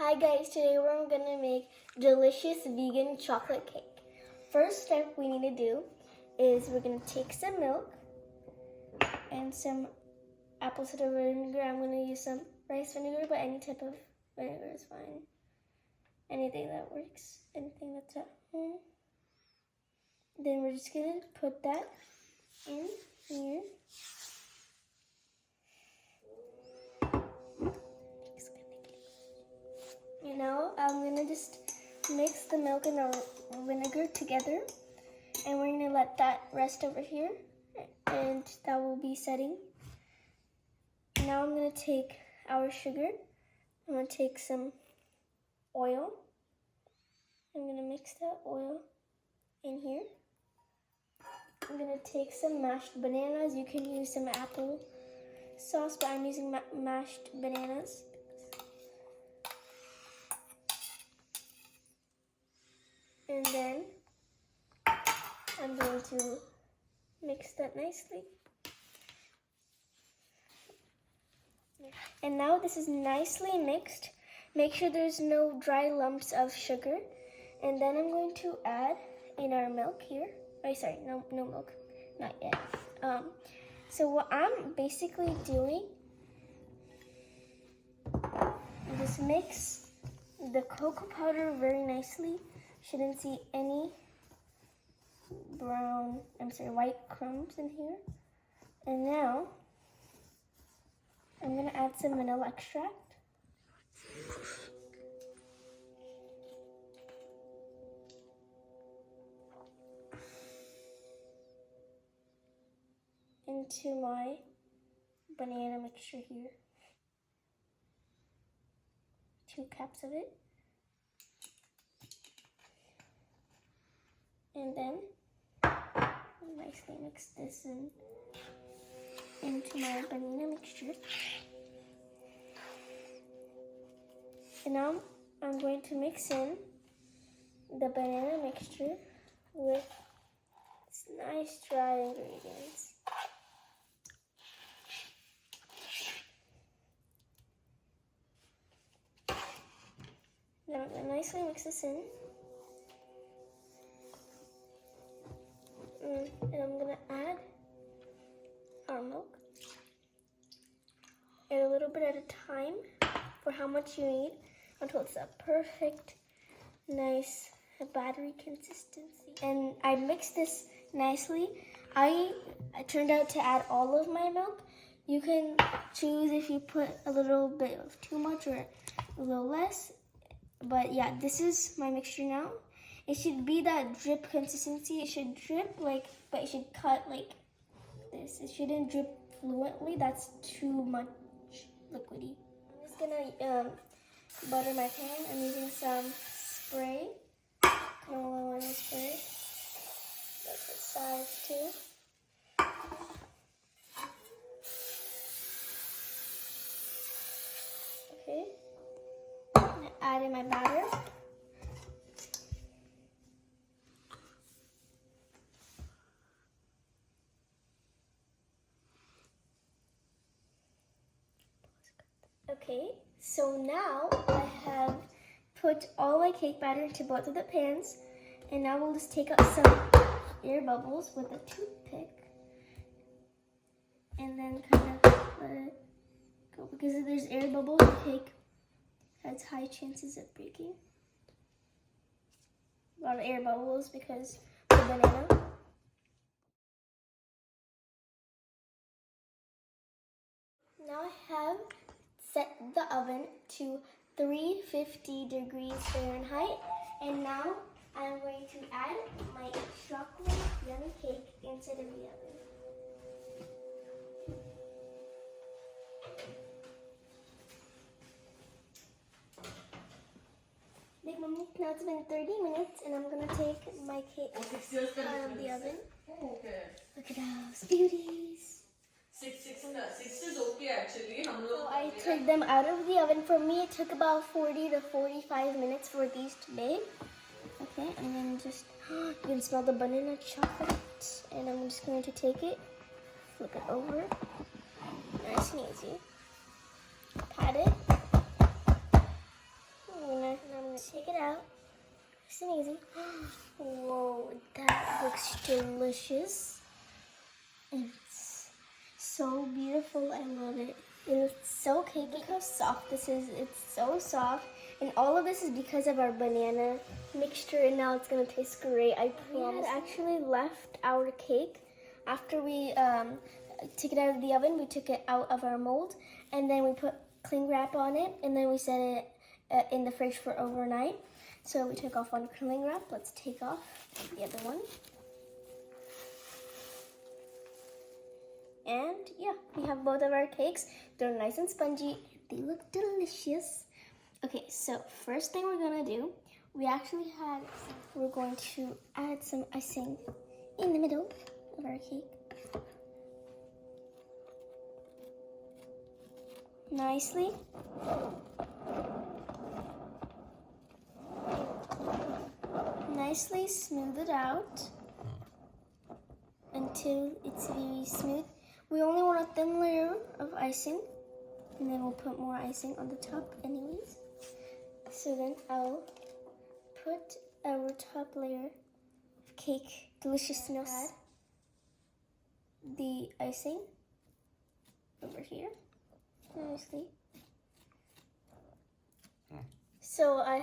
Hi guys, today we're gonna make delicious vegan chocolate cake. First step we need to do is we're gonna take some milk and some apple cider vinegar. I'm gonna use some rice vinegar, but any type of vinegar is fine. Anything that works, anything that's at home. Then we're just gonna put that in here. You know, I'm gonna just mix the milk and the vinegar together, and we're gonna let that rest over here, and that will be setting. Now I'm gonna take our sugar. I'm gonna take some oil. I'm gonna mix that oil in here. I'm gonna take some mashed bananas. You can use some apple sauce, but I'm using mashed bananas. And then I'm going to mix that nicely. And now this is nicely mixed. Make sure there's no dry lumps of sugar. And then I'm going to add in our milk here. Oh, sorry, no milk, not yet. So what I'm basically doing is just mix the cocoa powder very nicely. Shouldn't see any white crumbs in here. And now I'm gonna add some vanilla extract. Into my banana mixture here. 2 cups of it. And then nicely mix this into my banana mixture. And now I'm going to mix in the banana mixture with this nice dry ingredients. Now I'm going to nicely mix this in. And I'm going to add our milk. Add a little bit at a time for how much you need until it's a perfect, nice, battery consistency. And I mixed this nicely. I turned out to add all of my milk. You can choose if you put a little bit of too much or a little less. But yeah, this is my mixture now. It should be that drip consistency. It should drip but it should cut like this. It shouldn't drip fluently. That's too much liquidy. I'm just gonna butter my pan. I'm using some spray, canola oil spray. That's the size too. Okay. I'm gonna add in my batter. Okay, so now I have put all my cake batter into both of the pans, and now we'll just take out some air bubbles with a toothpick, and then kind of let it go, because if there's air bubbles, the cake has high chances of breaking. A lot of air bubbles because of the banana. Now I have set the oven to 350 degrees Fahrenheit, and now I'm going to add my chocolate yummy cake inside of the oven. Big Mommy, now it's been 30 minutes, and I'm gonna take my cake out of the oven. Look at those beauties. 6 is okay actually. So I took them out of the oven. For me, it took about 40 to 45 minutes for these to bake. Okay, and then just, you can smell the banana chocolate. And I'm just going to take it, flip it over, nice and easy. Pat it. and easy. Whoa, that looks delicious. It's so beautiful. I love it. It's so cakey. Look how soft this is. It's so soft. And all of this is because of our banana mixture, and now it's gonna taste great. I promise. We had actually left our cake after we took it out of the oven. We took it out of our mold, and then we put cling wrap on it, and then we set it in the fridge for overnight. So we took off one cling wrap. Let's take off the other one. And yeah, we have both of our cakes. They're nice and spongy. They look delicious. Okay, so first thing we're gonna do, we're going to add some icing in the middle of our cake. Nicely. Nicely smooth it out until it's very smooth. We only want a thin layer of icing, and then we'll put more icing on the top anyways. So then I'll put our top layer of cake deliciousness, add the icing over here nicely. So I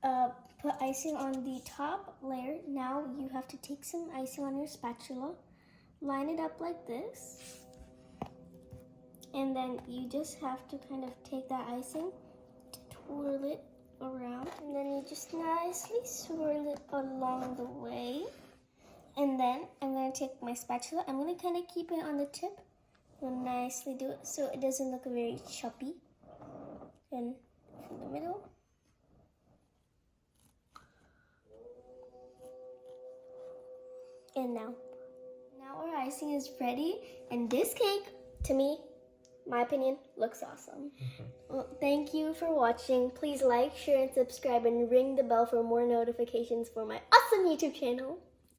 have put icing on the top layer. Now you have to take some icing on your spatula, line it up like this, and then you just have to kind of take that icing, twirl it around, and then you just nicely swirl it along the way. And then I'm going to take my spatula. I'm going to kind of keep it on the tip and nicely do it so it doesn't look very choppy. And from the middle. And now our icing is ready, and this cake, to me, my opinion, looks awesome. Well, thank you for watching. Please like, share, and subscribe, and ring the bell for more notifications for my awesome YouTube channel.